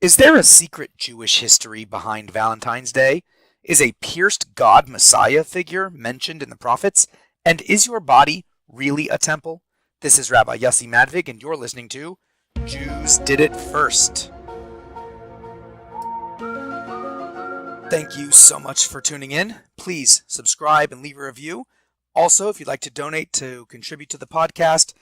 Is there a secret Jewish history behind Valentine's Day? Is a pierced God Messiah figure mentioned in the prophets? And is your body really a temple? This is Rabbi Yossi Madvig, and you're listening to Jews Did It First. Thank you so much for tuning in. Please subscribe and leave a review. Also, if you'd like to donate to contribute to the podcast,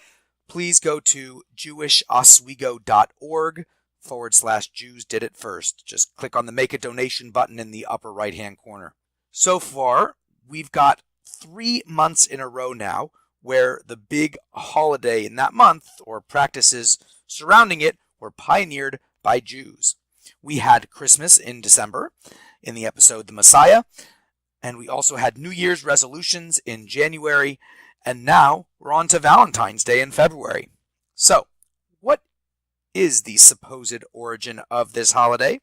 please go to jewishovswego.org/Jews Did It First. Just click on the Make a Donation button in the upper right-hand corner. So far, we've got 3 months in a row now where the big holiday in that month, or practices surrounding it, were pioneered by Jews. We had Christmas in December in the episode The Messiah, and we also had New Year's resolutions in January, and now we're on to Valentine's Day in February. So, what is the supposed origin of this holiday?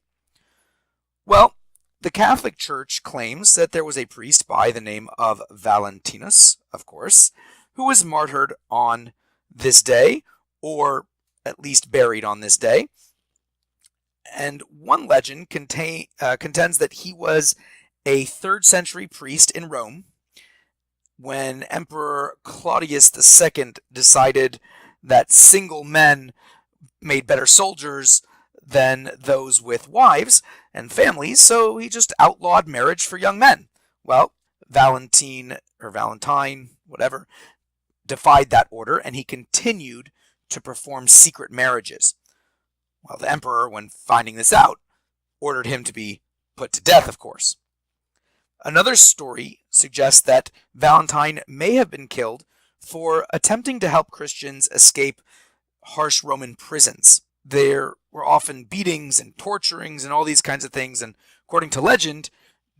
Well, the Catholic Church claims that there was a priest by the name of Valentinus, of course, who was martyred on this day, or at least buried on this day. And one legend contends that he was a 3rd century priest in Rome when Emperor Claudius II decided that single men made better soldiers than those with wives and families, so he just outlawed marriage for young men. Well, Valentine, whatever, defied that order, and he continued to perform secret marriages. Well, the emperor, when finding this out, ordered him to be put to death, of course. Another story suggests that Valentine may have been killed for attempting to help Christians escape harsh Roman prisons. There were often beatings and torturings and all these kinds of things, and according to legend,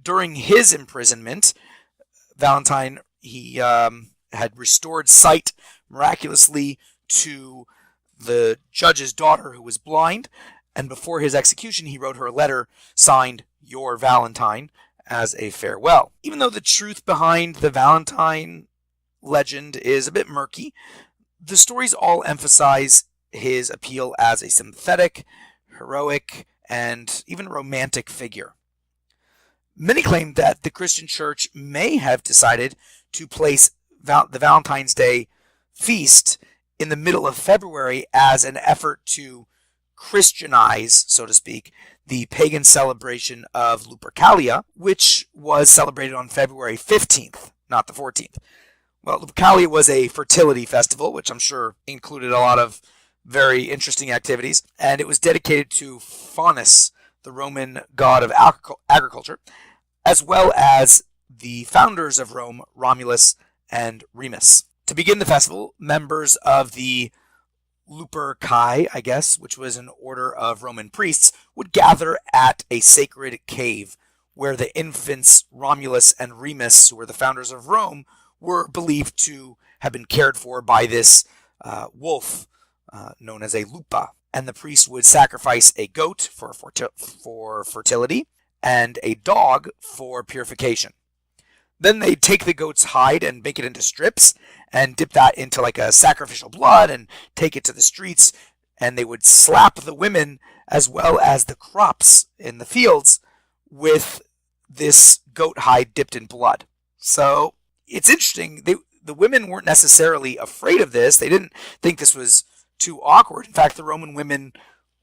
during his imprisonment, Valentine, he had restored sight miraculously to the judge's daughter who was blind, and before his execution he wrote her a letter signed "Your Valentine" as a farewell. Even though the truth behind the Valentine legend is a bit murky, the stories all emphasize his appeal as a sympathetic, heroic, and even romantic figure. Many claim that the Christian Church may have decided to place the Valentine's Day feast in the middle of February as an effort to Christianize, so to speak, the pagan celebration of Lupercalia, which was celebrated on February 15th, not the 14th. Well, Lupercalia was a fertility festival, which I'm sure included a lot of very interesting activities, and it was dedicated to Faunus, the Roman god of agriculture, as well as the founders of Rome, Romulus and Remus. To begin the festival, members of the Luperci, I guess, which was an order of Roman priests, would gather at a sacred cave where the infants Romulus and Remus, who were the founders of Rome, were believed to have been cared for by this wolf known as a lupa. And the priest would sacrifice a goat for fertility and a dog for purification. Then they'd take the goat's hide and make it into strips and dip that into like a sacrificial blood and take it to the streets, and they would slap the women as well as the crops in the fields with this goat hide dipped in blood. So it's interesting. The women weren't necessarily afraid of this. They didn't think this was too awkward. In fact, the Roman women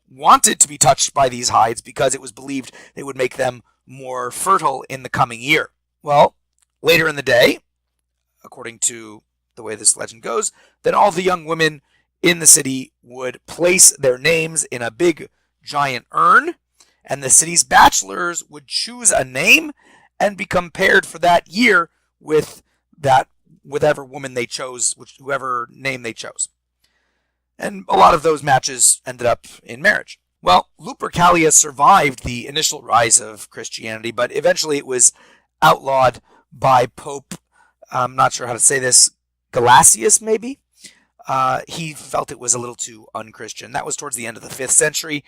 wanted to be touched by these hides because it was believed they would make them more fertile in the coming year. Well, later in the day, according to the way this legend goes, then all the young women in the city would place their names in a big giant urn, and the city's bachelors would choose a name and become paired for that year with whatever woman they chose, whoever name they chose. And a lot of those matches ended up in marriage. Well, Lupercalia survived the initial rise of Christianity, but eventually it was outlawed by Pope, I'm not sure how to say this, Gelasius maybe? He felt it was a little too unchristian. That was towards the end of the 5th century,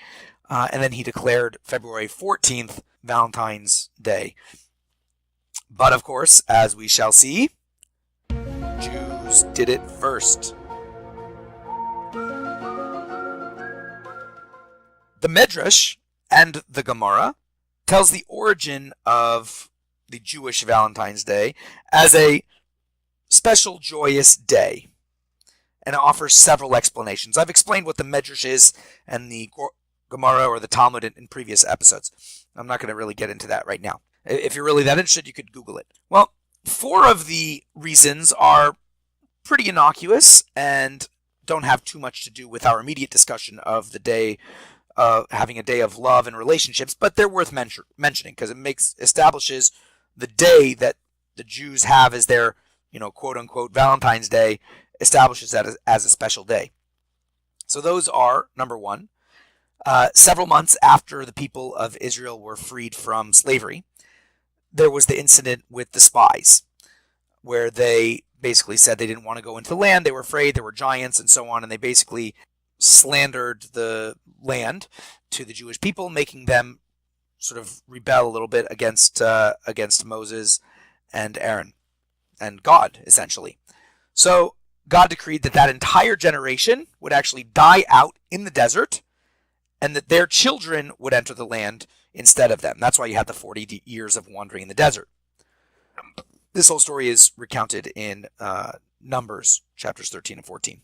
and then he declared February 14th Valentine's Day. But of course, as we shall see, Jews did it first. The Medrash and the Gemara tells the origin of the Jewish Valentine's Day as a special joyous day, and it offers several explanations. I've explained what the Medrash is and the Gemara or the Talmud in previous episodes. I'm not going to really get into that right now. If you're really that interested, you could Google it. Well, 4 of the reasons are pretty innocuous and don't have too much to do with our immediate discussion of the day, having a day of love and relationships, but they're worth mentioning because it establishes the day that the Jews have as their, quote unquote Valentine's Day, establishes that as a special day. So those are, number 1, several months after the people of Israel were freed from slavery, there was the incident with the spies, where they basically said they didn't want to go into the land, they were afraid, there were giants and so on, and they basically slandered the land to the Jewish people, making them sort of rebel a little bit against Moses and Aaron and God, essentially. So God decreed that entire generation would actually die out in the desert, and that their children would enter the land instead of them. That's why you had the 40 years of wandering in the desert. This whole story is recounted in Numbers, chapters 13 and 14.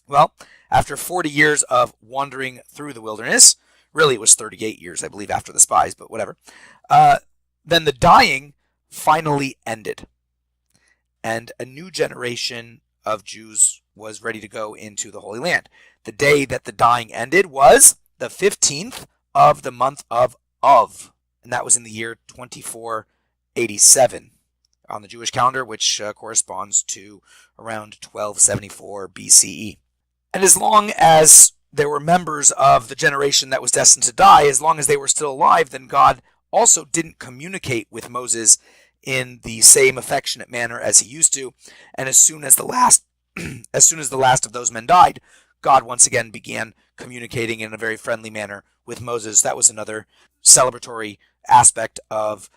Well, after 40 years of wandering through the wilderness, really it was 38 years, I believe, after the spies, but whatever, then the dying finally ended, and a new generation of Jews was ready to go into the Holy Land. The day that the dying ended was the 15th of the month of Av, and that was in the year 2487 on the Jewish calendar, which corresponds to around 1274 BCE. And as long as there were members of the generation that was destined to die, as long as they were still alive, then God also didn't communicate with Moses in the same affectionate manner as he used to. And as soon as the last of those men died, God once again began communicating in a very friendly manner with Moses. That was another celebratory aspect of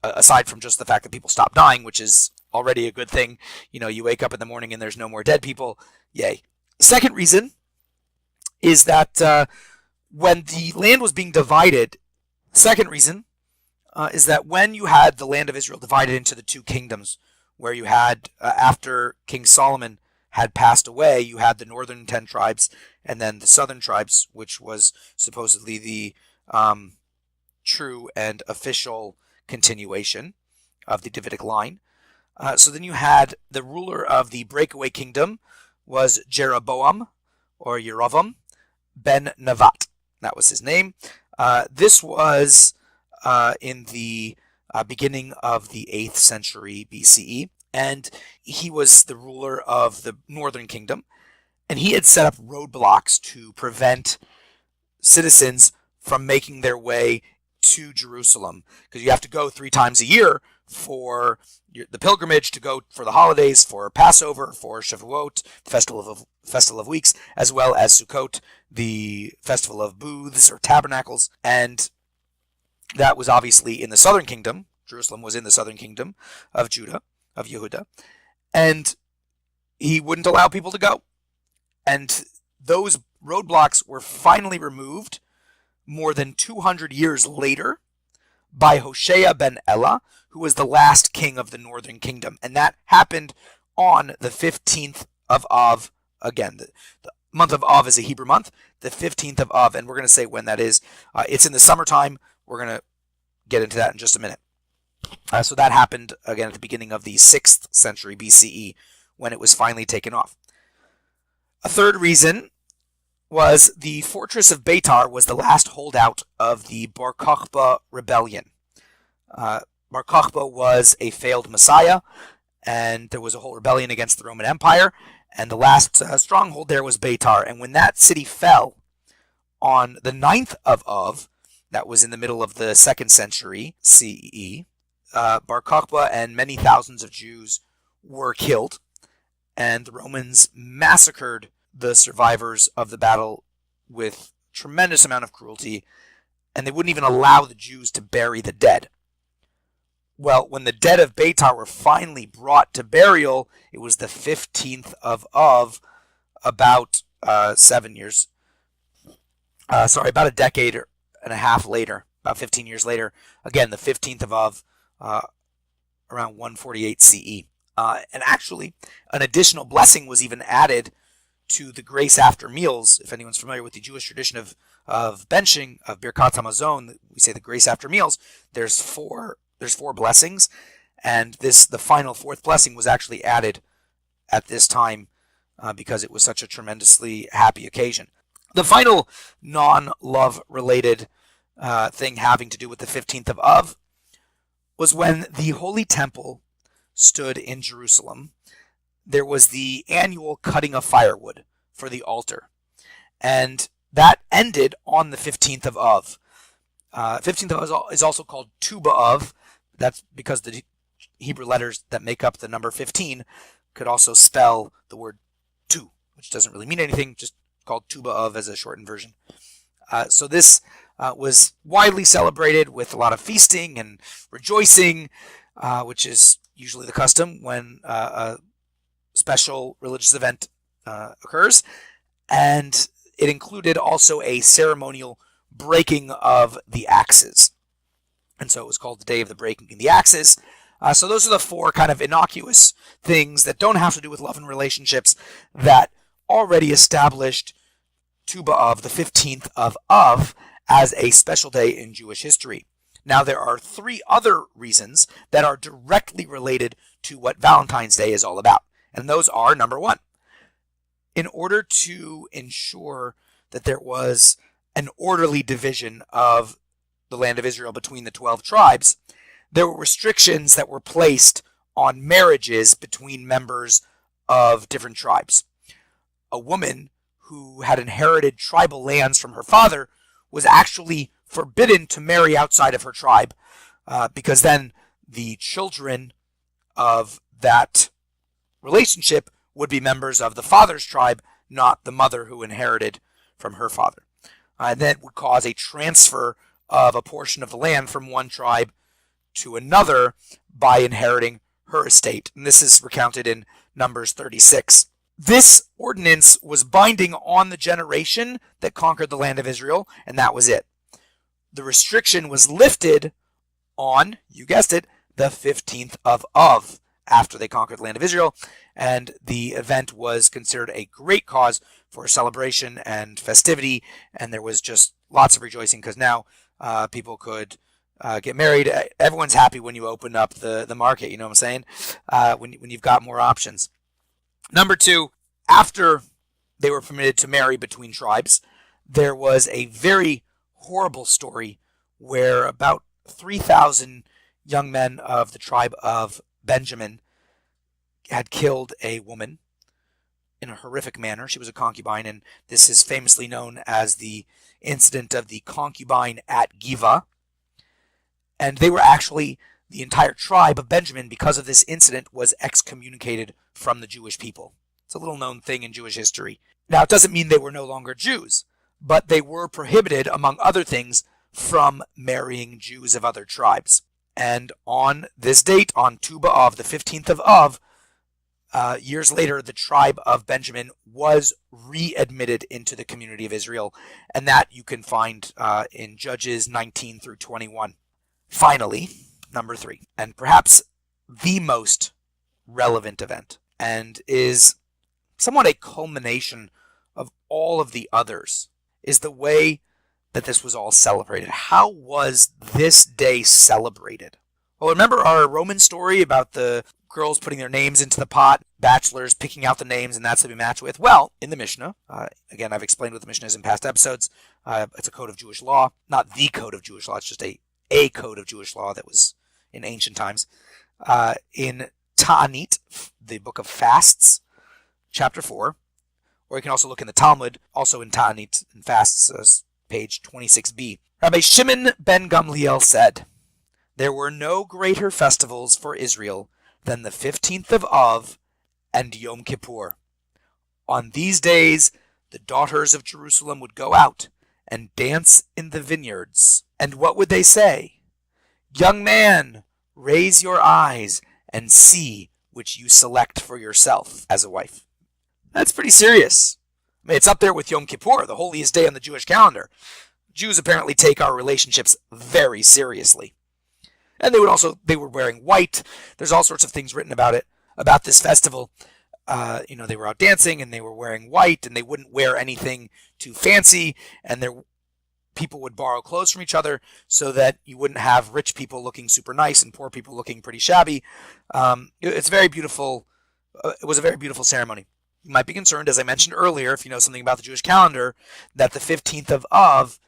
aside from just the fact that people stopped dying, which is already a good thing. You wake up in the morning and there's no more dead people. Yay. Second reason is that when the land was being divided, second reason is that when you had the land of Israel divided into the 2 kingdoms, where you had, after King Solomon had passed away, you had the northern 10 tribes and then the southern tribes, which was supposedly the true and official continuation of the Davidic line. So then you had the ruler of the breakaway kingdom was Jeroboam, or Yerovam, ben Nevat. That was his name. This was in the beginning of the 8th century BCE, and he was the ruler of the northern kingdom, and he had set up roadblocks to prevent citizens from making their way to Jerusalem, because you have to go 3 times a year for the pilgrimage, to go for the holidays, for Passover, for Shavuot, the Festival of Weeks, as well as Sukkot, the Festival of Booths or Tabernacles. And that was obviously in the southern kingdom. Jerusalem was in the southern kingdom of Judah, of Yehuda, and he wouldn't allow people to go. And those roadblocks were finally removed more than 200 years later by Hoshea ben Elah, who was the last king of the northern kingdom. And that happened on the 15th of Av. Again, the month of Av is a Hebrew month, the 15th of Av, and we're going to say when that is. It's in the summertime. We're going to get into that in just a minute. So that happened, again, at the beginning of the 6th century BCE, when it was finally taken off. A third reason was the fortress of Beitar was the last holdout of the Bar Kokhba rebellion. Bar Kokhba was a failed messiah, and there was a whole rebellion against the Roman Empire, and the last stronghold there was Beitar. And when that city fell on the 9th of Av, that was in the middle of the 2nd century CE, Bar Kokhba and many thousands of Jews were killed, and the Romans massacred the survivors of the battle with tremendous amount of cruelty, and they wouldn't even allow the Jews to bury the dead. Well, when the dead of Beitar were finally brought to burial, it was the 15th of Av, about about a decade and a half later, about 15 years later, again, the 15th of Av, around 148 CE. And actually, an additional blessing was even added to the grace after meals. If anyone's familiar with the Jewish tradition of benching, of Birkat Hamazon, we say the grace after meals, there's four blessings, and the final fourth blessing was actually added at this time because it was such a tremendously happy occasion. The final non-love related thing having to do with the 15th of Av was when the Holy Temple stood in Jerusalem. There was the annual cutting of firewood for the altar, and that ended on the 15th of Av. 15th of Av is also called Tu B'Av. That's because the Hebrew letters that make up the number 15 could also spell the word tu, which doesn't really mean anything, just called Tu B'Av as a shortened version. So this was widely celebrated with a lot of feasting and rejoicing, which is usually the custom when a special religious event occurs. And it included also a ceremonial breaking of the axes. And so it was called the Day of the Breaking of the Axes. So those are the four kind of innocuous things that don't have to do with love and relationships that already established Tu B'Av, the 15th of Av, as a special day in Jewish history. Now, there are three other reasons that are directly related to what Valentine's Day is all about. And those are, number one, in order to ensure that there was an orderly division of the land of Israel between the 12 tribes, there were restrictions that were placed on marriages between members of different tribes. A woman who had inherited tribal lands from her father was actually forbidden to marry outside of her tribe, because then the children of that relationship would be members of the father's tribe, not the mother who inherited from her father. And that would cause a transfer of a portion of the land from one tribe to another by inheriting her estate. And this is recounted in Numbers 36. This ordinance was binding on the generation that conquered the land of Israel, and that was it. The restriction was lifted on, you guessed it, the 15th of Av, after they conquered the land of Israel, and the event was considered a great cause for celebration and festivity, and there was just lots of rejoicing because now people could get married. Everyone's happy when you open up the market, you know what I'm saying? When you've got more options. Number two, after they were permitted to marry between tribes, there was a very horrible story where about 3,000 young men of the tribe of Benjamin had killed a woman in a horrific manner. She was a concubine, and this is famously known as the incident of the concubine at Giva. And they were actually, the entire tribe of Benjamin, because of this incident, was excommunicated from the Jewish people. It's a little known thing in Jewish history. Now, it doesn't mean they were no longer Jews, but they were prohibited, among other things, from marrying Jews of other tribes. And on this date, on Tu B'Av, the 15th of Av, years later, the tribe of Benjamin was readmitted into the community of Israel, and that you can find in Judges 19 through 21. Finally, number three, and perhaps the most relevant event, and is somewhat a culmination of all of the others, is the way that this was all celebrated. How was this day celebrated? Well, remember our Roman story about the girls putting their names into the pot, bachelors picking out the names, and that's to be matched with? Well, in the Mishnah, again, I've explained what the Mishnah is in past episodes. It's a code of Jewish law, not the code of Jewish law. It's just a code of Jewish law that was in ancient times. In Ta'anit, the book of fasts, chapter 4, or you can also look in the Talmud, also in Ta'anit and fasts, page 26b. Rabbi Shimon ben Gamliel said, "There were no greater festivals for Israel than the 15th of Av and Yom Kippur. On these days, the daughters of Jerusalem would go out and dance in the vineyards. And what would they say? 'Young man, raise your eyes and see which you select for yourself as a wife.'" That's pretty serious. I mean, it's up there with Yom Kippur, the holiest day on the Jewish calendar. Jews apparently take our relationships very seriously. And they were wearing white. There's all sorts of things written about it, about this festival. They were out dancing and they were wearing white and they wouldn't wear anything too fancy, and people would borrow clothes from each other so that you wouldn't have rich people looking super nice and poor people looking pretty shabby. It's very beautiful. It was a very beautiful ceremony. You might be concerned, as I mentioned earlier, if you know something about the Jewish calendar, that the 15th of Av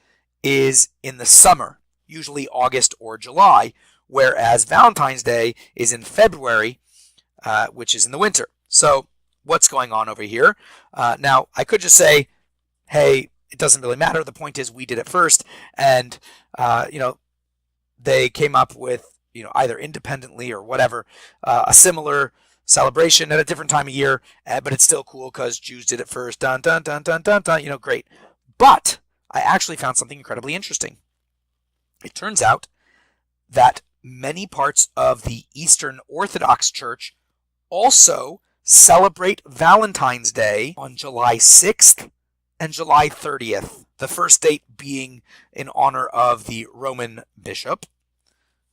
is in the summer, usually August or July, whereas Valentine's Day is in February, which is in the winter. So what's going on over here? Now, I could just say, hey, it doesn't really matter. The point is we did it first, and they came up with either independently or whatever a similar celebration at a different time of year, but it's still cool because Jews did it first. Dun dun dun dun dun dun. Great. But I actually found something incredibly interesting. It turns out that many parts of the Eastern Orthodox Church also celebrate Valentine's Day on July 6th and July 30th. The first date being in honor of the Roman bishop,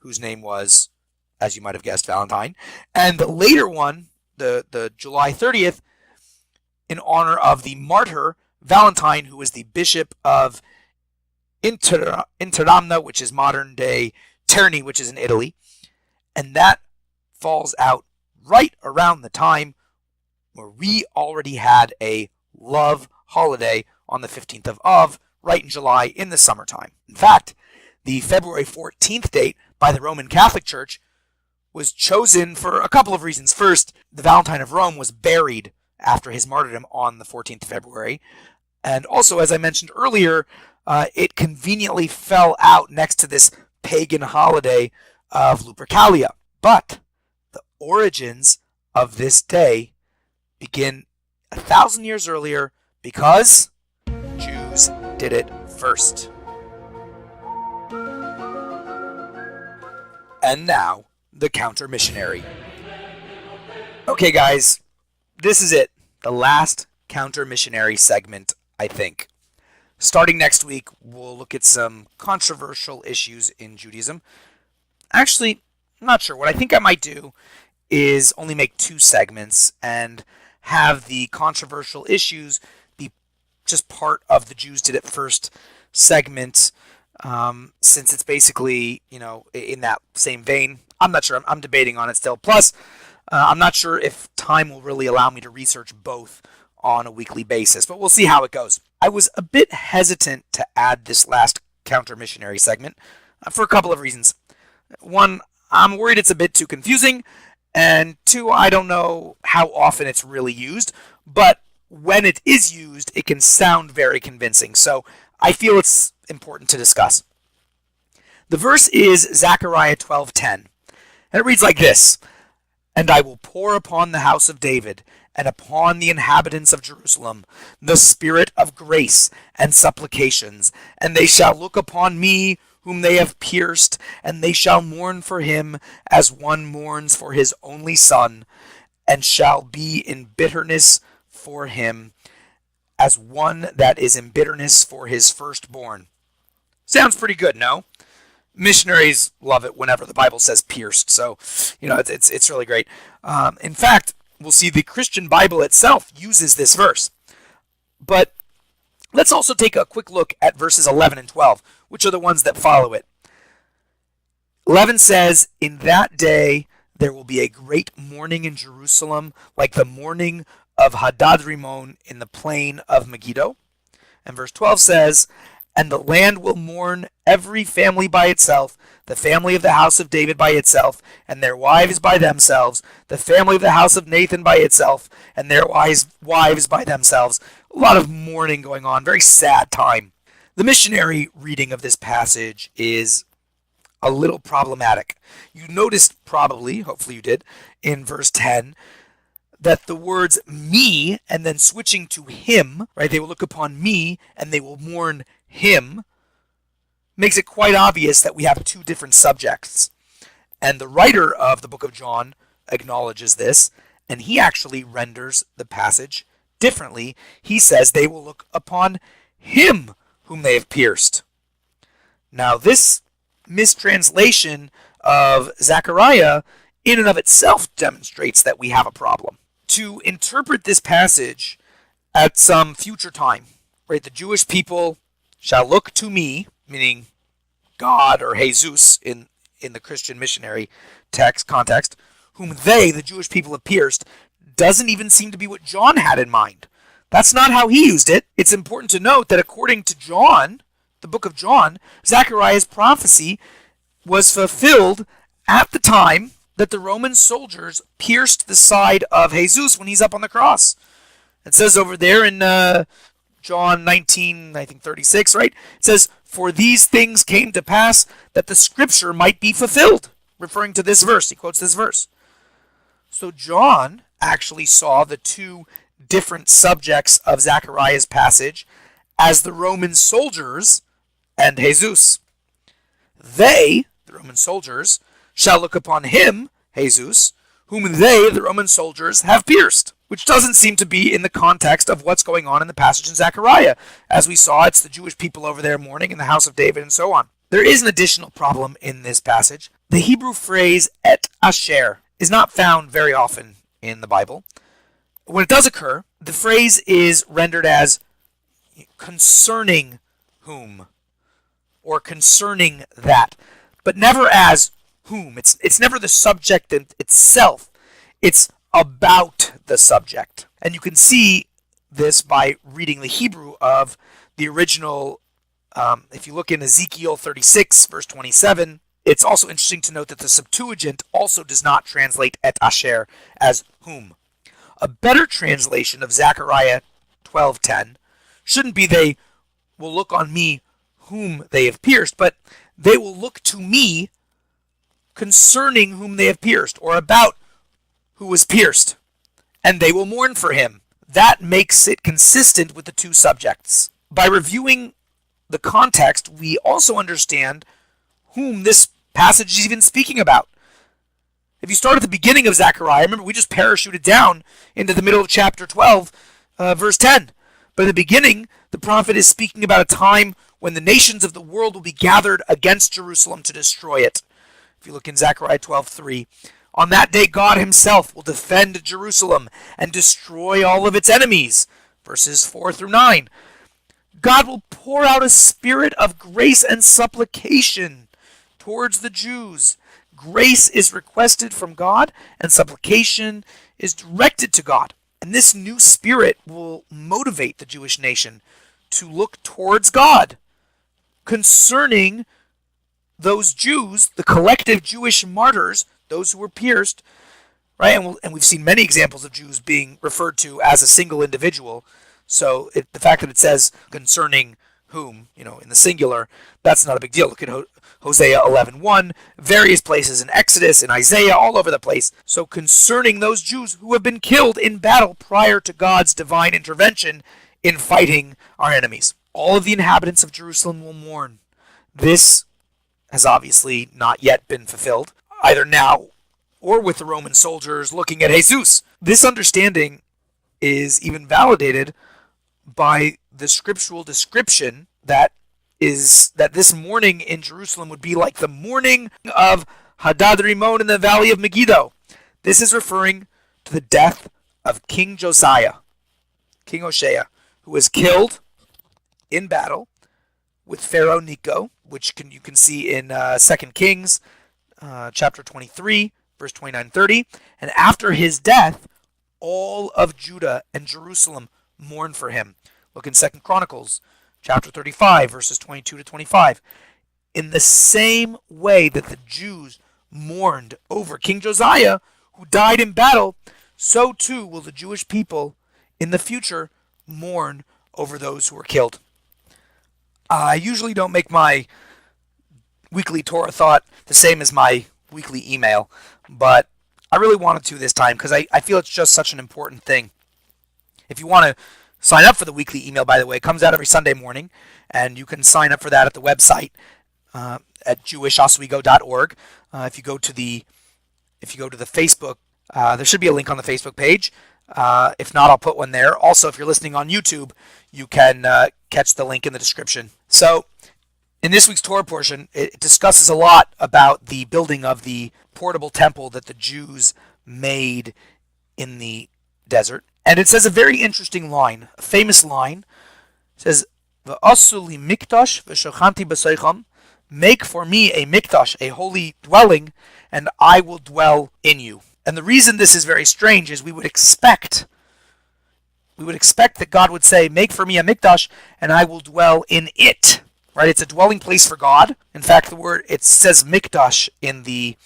whose name was, as you might have guessed, Valentine. And the later one, the July 30th, in honor of the martyr Valentine, who was the bishop of Interamna, which is modern day Terni, which is in Italy. And that falls out right around the time where we already had a love holiday on the 15th of Av, right in July in the summertime. In fact, the February 14th date by the Roman Catholic Church was chosen for a couple of reasons. First, the Valentine of Rome was buried after his martyrdom on the 14th of February. And also, as I mentioned earlier, it conveniently fell out next to this pagan holiday of Lupercalia. But the origins of this day begin 1,000 years earlier because Jews did it first. And now, the counter-missionary. Okay, guys, this is it. The last counter-missionary segment, I think. Starting next week, we'll look at some controversial issues in Judaism. Actually, I'm not sure. What I think I might do is only make 2 segments and have the controversial issues be just part of the Jews Did It First segment, since it's basically, in that same vein. I'm not sure. I'm debating on it still. Plus, I'm not sure if time will really allow me to research both on a weekly basis, but we'll see how it goes. I was a bit hesitant to add this last counter-missionary segment for a couple of reasons. One, I'm worried it's a bit too confusing, and 2, I don't know how often it's really used, but when it is used, it can sound very convincing, so I feel it's important to discuss. The verse is Zechariah 12:10, and it reads like this: "And I will pour upon the house of David and upon the inhabitants of Jerusalem the spirit of grace and supplications, and they shall look upon me whom they have pierced, and they shall mourn for him as one mourns for his only son, and shall be in bitterness for him as one that is in bitterness for his firstborn." Sounds pretty good, no? Missionaries love it whenever the Bible says pierced, so it's really great. In fact, we'll see the Christian Bible itself uses this verse. But let's also take a quick look at verses 11 and 12, which are the ones that follow it. 11 says, "In that day there will be a great mourning in Jerusalem, like the mourning of Hadad-rimon in the plain of Megiddo." And verse 12 says, "And the land will mourn, every family by itself, the family of the house of David by itself, and their wives by themselves, the family of the house of Nathan by itself, and their wives by themselves." A lot of mourning going on, very sad time. The missionary reading of this passage is a little problematic. You noticed probably, hopefully you did, in verse 10, that the words "me" and then switching to "him," right? They will look upon me and they will mourn him, makes it quite obvious that we have 2 different subjects. And the writer of the book of John acknowledges this, and he actually renders the passage differently. He says they will look upon him whom they have pierced. Now, this mistranslation of Zechariah in and of itself demonstrates that we have a problem. To interpret this passage at some future time, right? The Jewish people shall look to me, meaning God or Jesus in the Christian missionary context, whom they, the Jewish people, have pierced, doesn't even seem to be what John had in mind. That's not how he used it. It's important to note that according to John, the book of John, Zechariah's prophecy was fulfilled at the time that the Roman soldiers pierced the side of Jesus when he's up on the cross. It says over there in John 19, I think 36, right? It says, "For these things came to pass that the scripture might be fulfilled," referring to this verse. He quotes this verse. So John actually saw the two different subjects of Zechariah's passage as the Roman soldiers and Jesus. They, the Roman soldiers, shall look upon him, Jesus, whom they, the Roman soldiers, have pierced. Which doesn't seem to be in the context of what's going on in the passage in Zechariah. As we saw, it's the Jewish people over there mourning in the house of David and so on. There is an additional problem in this passage. The Hebrew phrase et asher is not found very often in the Bible. When it does occur, the phrase is rendered as concerning whom or concerning that, but never as whom. It's never the subject itself. It's about the subject. And you can see this by reading the Hebrew of the original. If you look in Ezekiel 36, verse 27, it's also interesting to note that the Septuagint also does not translate et asher as whom. A better translation of Zechariah 12:10 shouldn't be "they will look on me whom they have pierced," but "they will look to me concerning whom they have pierced," or about who was pierced, "and they will mourn for him." That makes it consistent with the two subjects. By reviewing the context, we also understand whom this passage is even speaking about. If you start at the beginning of Zechariah, remember we just parachuted down into the middle of chapter 12, verse 10. But in the beginning, the prophet is speaking about a time when the nations of the world will be gathered against Jerusalem to destroy it. If you look in Zechariah 12:3, "On that day God himself will defend Jerusalem and destroy all of its enemies." Verses 4 through 9. "God will pour out a spirit of grace and supplication towards the Jews. Grace is requested from God, and supplication is directed to God. And this new spirit will motivate the Jewish nation to look towards God concerning those Jews, the collective Jewish martyrs, those who were pierced, right? And we've seen many examples of Jews being referred to as a single individual. So the fact that it says concerning whom, in the singular, that's not a big deal. Look at Hosea 11:1, various places in Exodus, in Isaiah, all over the place. So concerning those Jews who have been killed in battle prior to God's divine intervention in fighting our enemies. All of the inhabitants of Jerusalem will mourn. This has obviously not yet been fulfilled, either now or with the Roman soldiers looking at Jesus. This understanding is even validated by the scriptural description that this mourning in Jerusalem would be like the mourning of Hadad Rimon in the valley of Megiddo. This is referring to the death of King Josiah, King Hoshea, who was killed in battle with Pharaoh Necho, which you can see in 2 Kings chapter 23, verse 29-30. And after his death, all of Judah and Jerusalem mourned for him. Look in 2 Chronicles chapter 35, verses 22-25. In the same way that the Jews mourned over King Josiah, who died in battle, so too will the Jewish people in the future mourn over those who were killed. I usually don't make my weekly Torah thought the same as my weekly email, but I really wanted to this time because I feel it's just such an important thing. If you want to sign up for the weekly email, by the way, it comes out every Sunday morning, and you can sign up for that at the website at jewishoswego.org. If you go to the Facebook, there should be a link on the Facebook page. If not, I'll put one there. Also, if you're listening on YouTube, you can catch the link in the description. So, In this week's Torah portion, it discusses a lot about the building of the portable temple that the Jews made in the desert. And it says a very interesting line, a famous line. It says, "V'asu li mikdash v'shochanti b'seicham." Make for me a mikdash, a holy dwelling, and I will dwell in you. And the reason this is very strange is we would expect that God would say, make for me a mikdash, and I will dwell in it. Right? It's a dwelling place for God. In fact, the word, it says mikdash in the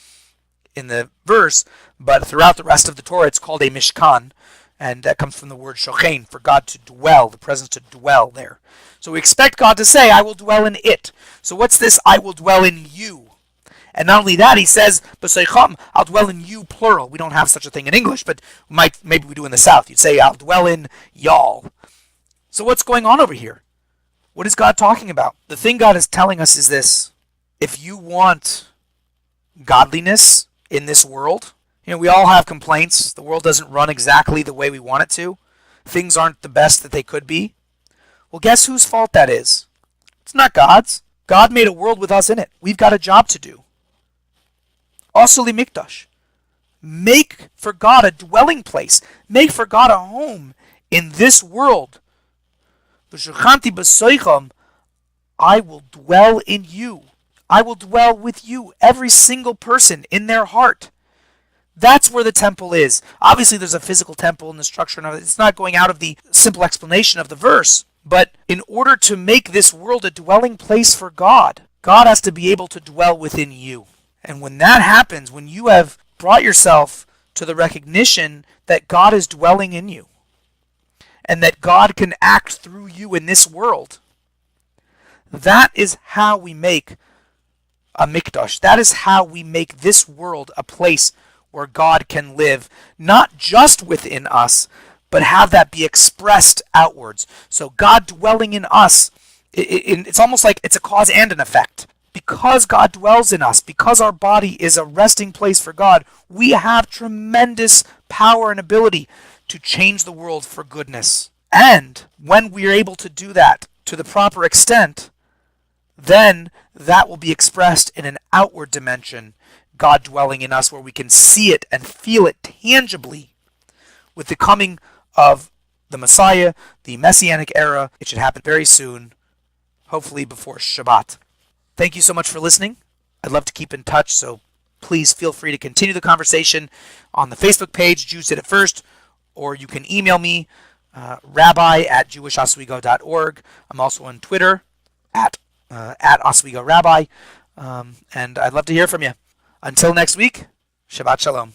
verse, but throughout the rest of the Torah, it's called a mishkan, and that comes from the word shochen, for God to dwell, the presence to dwell there. So we expect God to say, I will dwell in it. So what's this, I will dwell in you? And not only that, he says, b'seicham, I'll dwell in you, plural. We don't have such a thing in English, but maybe we do in the South. You'd say, I'll dwell in y'all. So what's going on over here? What is God talking about? The thing God is telling us is this. If you want godliness in this world, we all have complaints. The world doesn't run exactly the way we want it to. Things aren't the best that they could be. Well, guess whose fault that is? It's not God's. God made a world with us in it. We've got a job to do. Also, mikdash. Make for God a dwelling place. Make for God a home in this world. I will dwell in you. I will dwell with you, every single person in their heart. That's where the temple is. Obviously, there's a physical temple in the structure, and it's not going out of the simple explanation of the verse. But in order to make this world a dwelling place for God, God has to be able to dwell within you. And when that happens, when you have brought yourself to the recognition that God is dwelling in you, and that God can act through you in this world, that is how we make a mikdash. That is how we make this world a place where God can live, not just within us, but have that be expressed outwards. So God dwelling in us, it's almost like it's a cause and an effect. Because God dwells in us, because our body is a resting place for God, we have tremendous power and ability to change the world for goodness. And when we are able to do that to the proper extent, then that will be expressed in an outward dimension, God dwelling in us, where we can see it and feel it tangibly with the coming of the Messiah, the Messianic era. It should happen very soon, hopefully before Shabbat. Thank you so much for listening. I'd love to keep in touch, so please feel free to continue the conversation on the Facebook page, Jews Did It First, or you can email me, rabbi@jewishosswego.org. I'm also on Twitter, at Oswego Rabbi, and I'd love to hear from you. Until next week, Shabbat Shalom.